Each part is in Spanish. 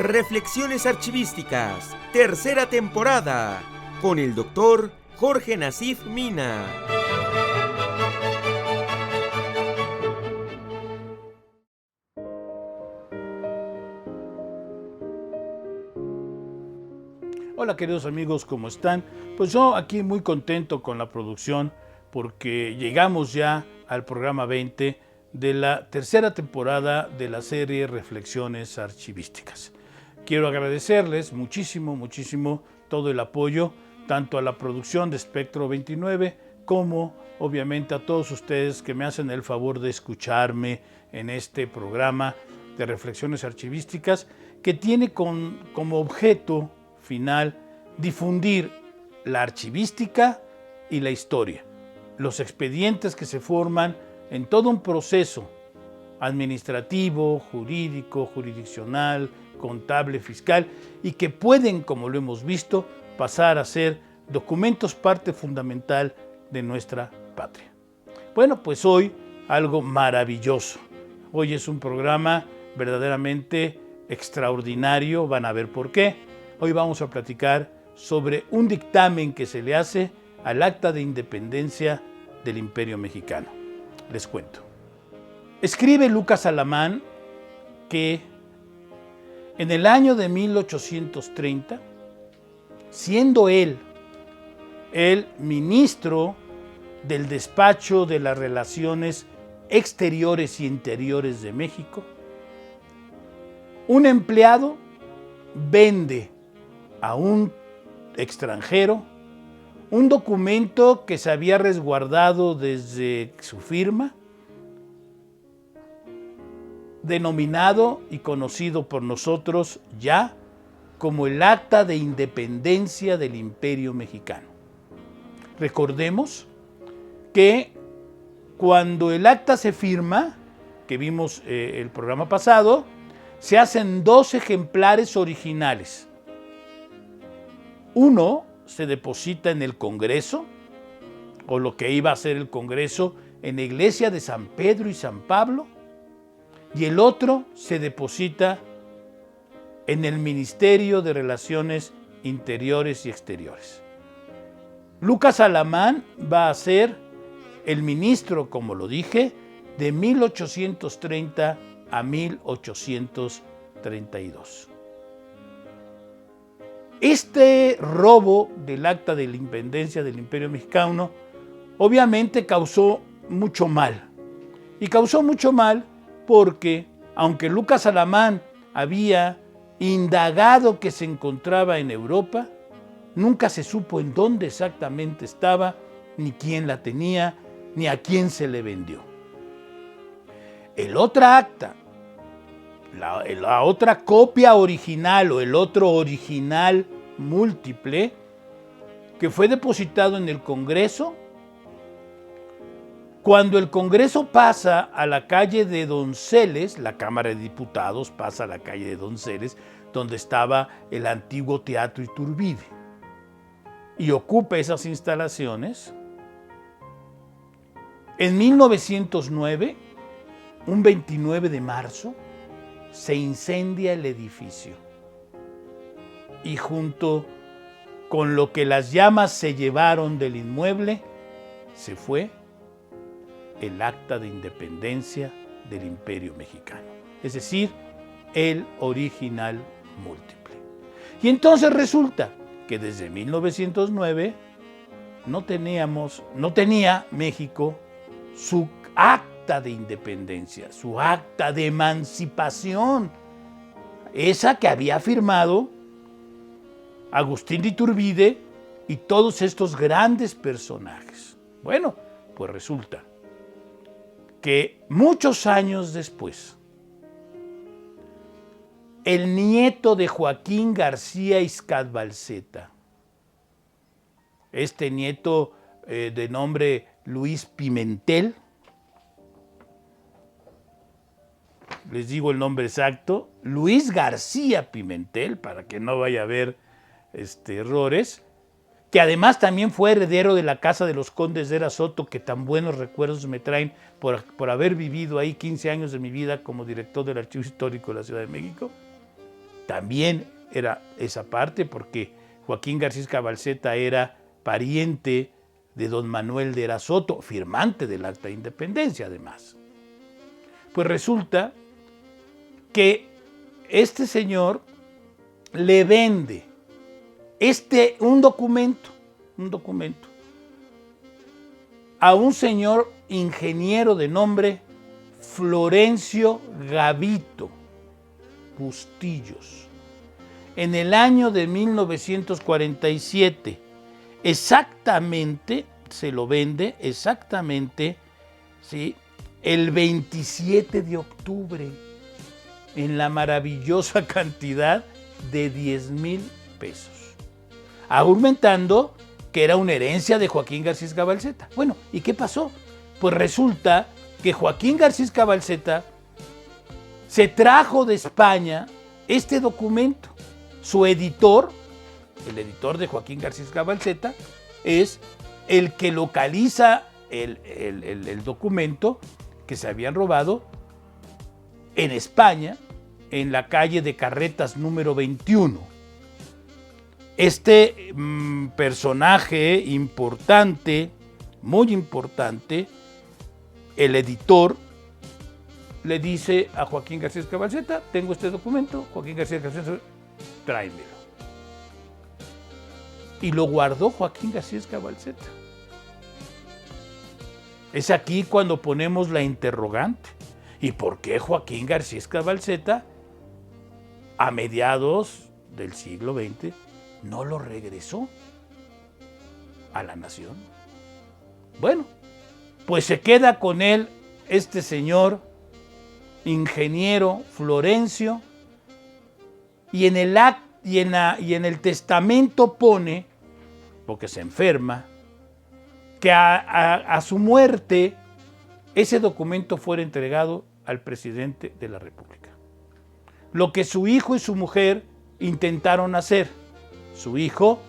Reflexiones Archivísticas, tercera temporada, con el doctor Jorge Nasif Mina. Hola queridos amigos, ¿cómo están? Pues yo aquí muy contento con la producción porque llegamos ya al programa 20 de la tercera temporada de la serie Reflexiones Archivísticas. Quiero agradecerles muchísimo todo el apoyo, tanto a la producción de Espectro 29 como obviamente a todos ustedes que me hacen el favor de escucharme en este programa de Reflexiones Archivísticas que tiene como objeto final difundir la archivística y la historia, los expedientes que se forman en todo un proceso administrativo, jurídico, jurisdiccional, contable, fiscal y que pueden, como lo hemos visto, pasar a ser documentos parte fundamental de nuestra patria. Bueno, pues hoy algo maravilloso. Hoy es un programa verdaderamente extraordinario, van a ver por qué. Hoy vamos a platicar sobre un dictamen que se le hace al Acta de Independencia del Imperio Mexicano. Les cuento. Escribe Lucas Alamán que en el año de 1830, siendo él el ministro del Despacho de las Relaciones Exteriores y Interiores de México, un empleado vende a un extranjero un documento que se había resguardado desde su firma, denominado y conocido por nosotros ya como el Acta de Independencia del Imperio Mexicano. Recordemos que cuando el acta se firma, que vimos el programa pasado, se hacen 2 ejemplares originales. Uno se deposita en el Congreso, o lo que iba a ser el Congreso, en la iglesia de San Pedro y San Pablo, y el otro se deposita en el Ministerio de Relaciones Interiores y Exteriores. Lucas Alamán va a ser el ministro, como lo dije, de 1830 a 1832. Este robo del Acta de la Independencia del Imperio Mexicano obviamente causó mucho mal. Y causó mucho mal porque, aunque Lucas Alamán había indagado que se encontraba en Europa, nunca se supo en dónde exactamente estaba, ni quién la tenía, ni a quién se le vendió. El otra acta, la otra copia original o el otro original múltiple que fue depositado en el Congreso, cuando el Congreso pasa a la calle de Donceles, la Cámara de Diputados pasa a la calle de Donceles, donde estaba el antiguo Teatro Iturbide, y ocupa esas instalaciones, en 1909, un 29 de marzo, se incendia el edificio y junto con lo que las llamas se llevaron del inmueble, se fue el Acta de Independencia del Imperio Mexicano, es decir, el original múltiple. Y entonces resulta que desde 1909 no tenía México su Acta de Independencia, su Acta de Emancipación, esa que había firmado Agustín de Iturbide y todos estos grandes personajes. Bueno, pues resulta que muchos años después, el nieto de Joaquín García Izcalbalceta, este nieto de nombre Luis Pimentel, les digo el nombre exacto, Luis García Pimentel, para que no vaya a haber errores, que además también fue heredero de la Casa de los Condes de Era Soto, que tan buenos recuerdos me traen por haber vivido ahí 15 años de mi vida como director del Archivo Histórico de la Ciudad de México, también era esa parte, porque Joaquín García Cabalceta era pariente de don Manuel de Erasoto, firmante del Acta de Independencia además. Pues resulta que este señor le vende un documento a un señor ingeniero de nombre Florencio Gavito Bustillos en el año de 1947. Exactamente, se lo vende exactamente, ¿sí?, el 27 de octubre, en la maravillosa cantidad de 10,000 pesos, argumentando que era una herencia de Joaquín García Cabalceta. Bueno, ¿y qué pasó? Pues resulta que Joaquín García Cabalceta se trajo de España este documento. Su editor, el editor de Joaquín García Cabalceta, es el que localiza el documento que se habían robado en España, en la calle de Carretas número 21. Este personaje importante, muy importante, el editor le dice a Joaquín García Cabalceta: tengo este documento. Joaquín García Cabalceta: tráemelo. Y lo guardó Joaquín García Cabalceta. Es aquí cuando ponemos la interrogante. ¿Y por qué Joaquín García Cabalceta, a mediados del siglo XX, no lo regresó a la nación? Bueno, pues se queda con él este señor ingeniero Florencio, y en el testamento pone, porque se enferma, que a su muerte ese documento fuera entregado al presidente de la República. Lo que su hijo y su mujer intentaron hacer. Su hijo,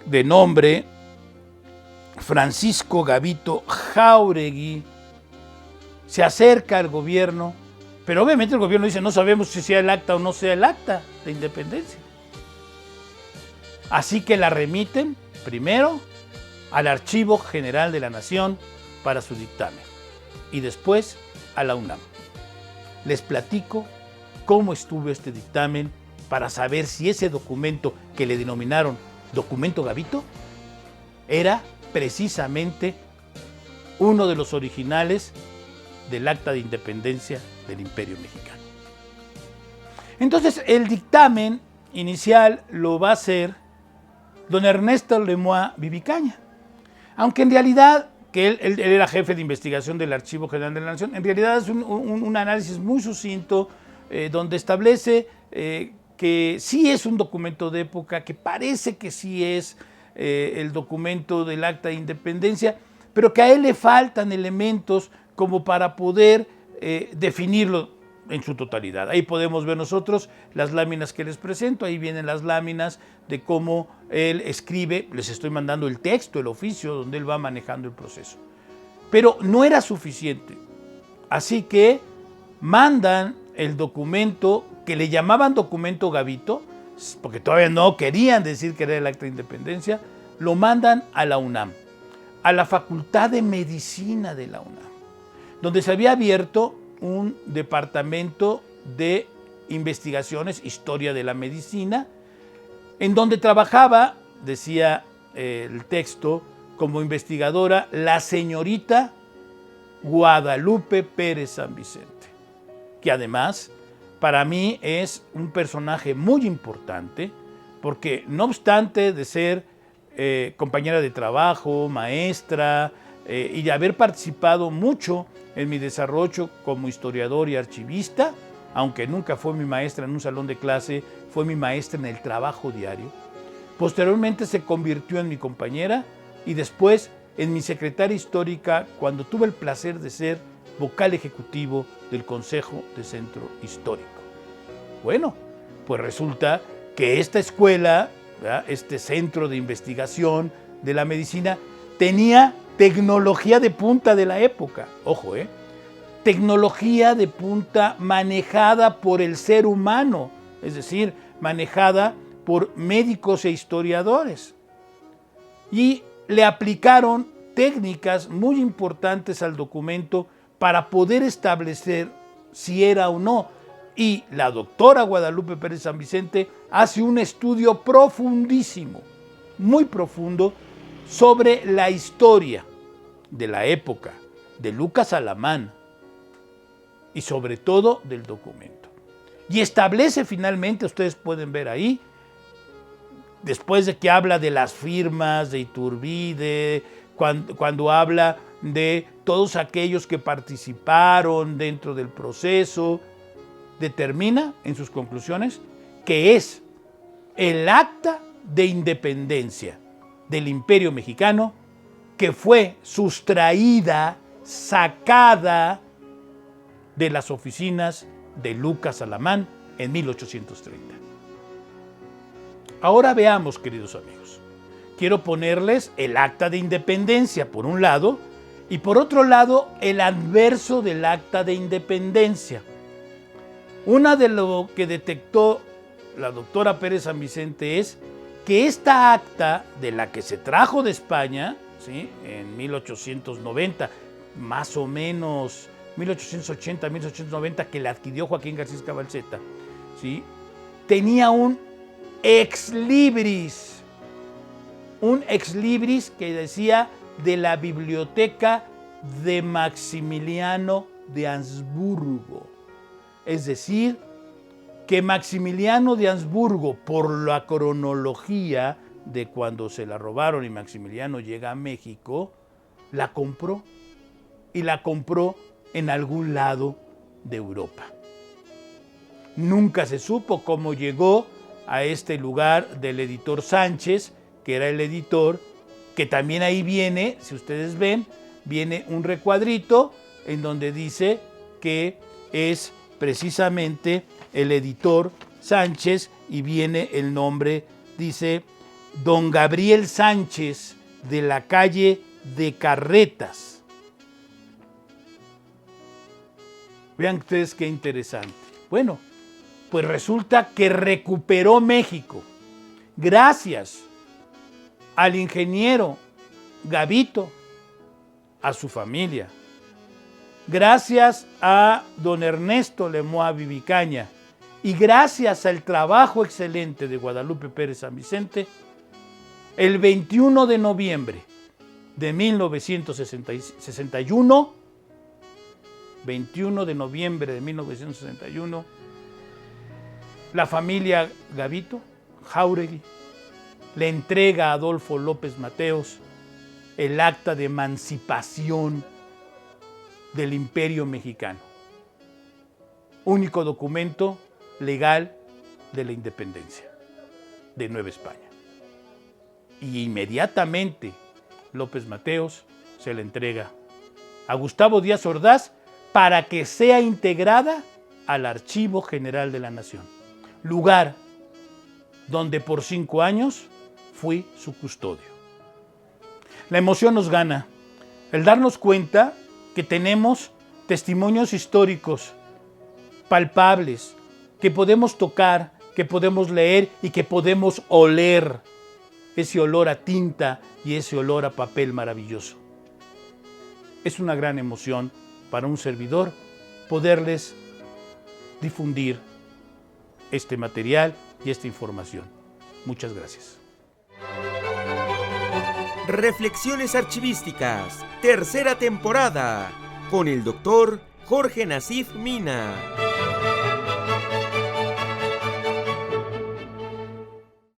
de nombre Francisco Gavito Jáuregui, se acerca al gobierno, pero obviamente el gobierno dice: no sabemos si sea el acta o no sea el acta de independencia. Así que la remiten primero al Archivo General de la Nación para su dictamen y después a la UNAM. Les platico cómo estuvo este dictamen para saber si ese documento que le denominaron documento Gavito era precisamente uno de los originales del Acta de Independencia del Imperio Mexicano. Entonces, el dictamen inicial lo va a hacer don Ernesto Lemoine Vivicaña, aunque en realidad, que él era jefe de investigación del Archivo General de la Nación, en realidad es un análisis muy sucinto, donde establece que sí es un documento de época, que parece que sí es el documento del Acta de Independencia, pero que a él le faltan elementos como para poder definirlo en su totalidad. Ahí podemos ver nosotros las láminas que les presento. Ahí vienen las láminas de cómo él escribe. Les estoy mandando el texto, el oficio, donde él va manejando el proceso. Pero no era suficiente. Así que mandan el documento que le llamaban documento Gavito, porque todavía no querían decir que era el Acta de Independencia. Lo mandan a la UNAM, a la Facultad de Medicina de la UNAM, donde se había abierto un departamento de investigaciones, historia de la medicina, en donde trabajaba, decía el texto, como investigadora la señorita Guadalupe Pérez San Vicente, que además para mí es un personaje muy importante, porque no obstante de ser compañera de trabajo, maestra, y de haber participado mucho en mi desarrollo como historiador y archivista, aunque nunca fue mi maestra en un salón de clase, fue mi maestra en el trabajo diario. Posteriormente se convirtió en mi compañera y después en mi secretaria histórica cuando tuve el placer de ser vocal ejecutivo del Consejo de Centro Histórico. Bueno, pues resulta que esta escuela, ¿verdad?, este centro de investigación de la medicina, tenía tecnología de punta de la época. Ojo, tecnología de punta manejada por el ser humano, es decir, manejada por médicos e historiadores. Y le aplicaron técnicas muy importantes al documento para poder establecer si era o no. Y la doctora Guadalupe Pérez San Vicente hace un estudio profundísimo, muy profundo, sobre la historia de la época de Lucas Alamán y sobre todo del documento. Y establece finalmente, ustedes pueden ver ahí, después de que habla de las firmas de Iturbide, cuando habla de todos aquellos que participaron dentro del proceso, determina en sus conclusiones que es el acta de independencia del Imperio Mexicano que fue sustraída, sacada de las oficinas de Lucas Alamán en 1830. Ahora veamos, queridos amigos, quiero ponerles el acta de independencia por un lado y por otro lado el anverso del acta de independencia. Una de lo que detectó la doctora Pérez San Vicente es que esta acta, de la que se trajo de España, ¿sí?, en 1890, más o menos 1880, 1890, que la adquirió Joaquín García Cabalceta, ¿sí?, tenía un ex libris que decía de la biblioteca de Maximiliano de Habsburgo. Es decir, que Maximiliano de Habsburgo, por la cronología de cuando se la robaron y Maximiliano llega a México, la compró, y la compró en algún lado de Europa. Nunca se supo cómo llegó a este lugar del editor Sánchez, que era el editor, que también ahí viene, si ustedes ven, viene un recuadrito en donde dice que es precisamente el editor Sánchez y viene el nombre, dice don Gabriel Sánchez, de la calle de Carretas. Vean ustedes qué interesante. Bueno, pues resulta que recuperó México gracias al ingeniero Gavito, a su familia, gracias a don Ernesto Lemoine Vivicaña y gracias al trabajo excelente de Guadalupe Pérez San Vicente, el 21 de noviembre de 1961, 21 de noviembre de 1961, la familia Gavito, Jáuregui, le entrega a Adolfo López Mateos el acta de emancipación del Imperio Mexicano, único documento legal de la independencia de Nueva España. Y inmediatamente López Mateos se la entrega a Gustavo Díaz Ordaz para que sea integrada al Archivo General de la Nación, lugar donde por 5 años fui su custodio. La emoción nos gana, el darnos cuenta que tenemos testimonios históricos palpables, que podemos tocar, que podemos leer y que podemos oler, ese olor a tinta y ese olor a papel maravilloso. Es una gran emoción para un servidor poderles difundir este material y esta información. Muchas gracias. Reflexiones archivísticas, tercera temporada, con el doctor Jorge Nasif Mina.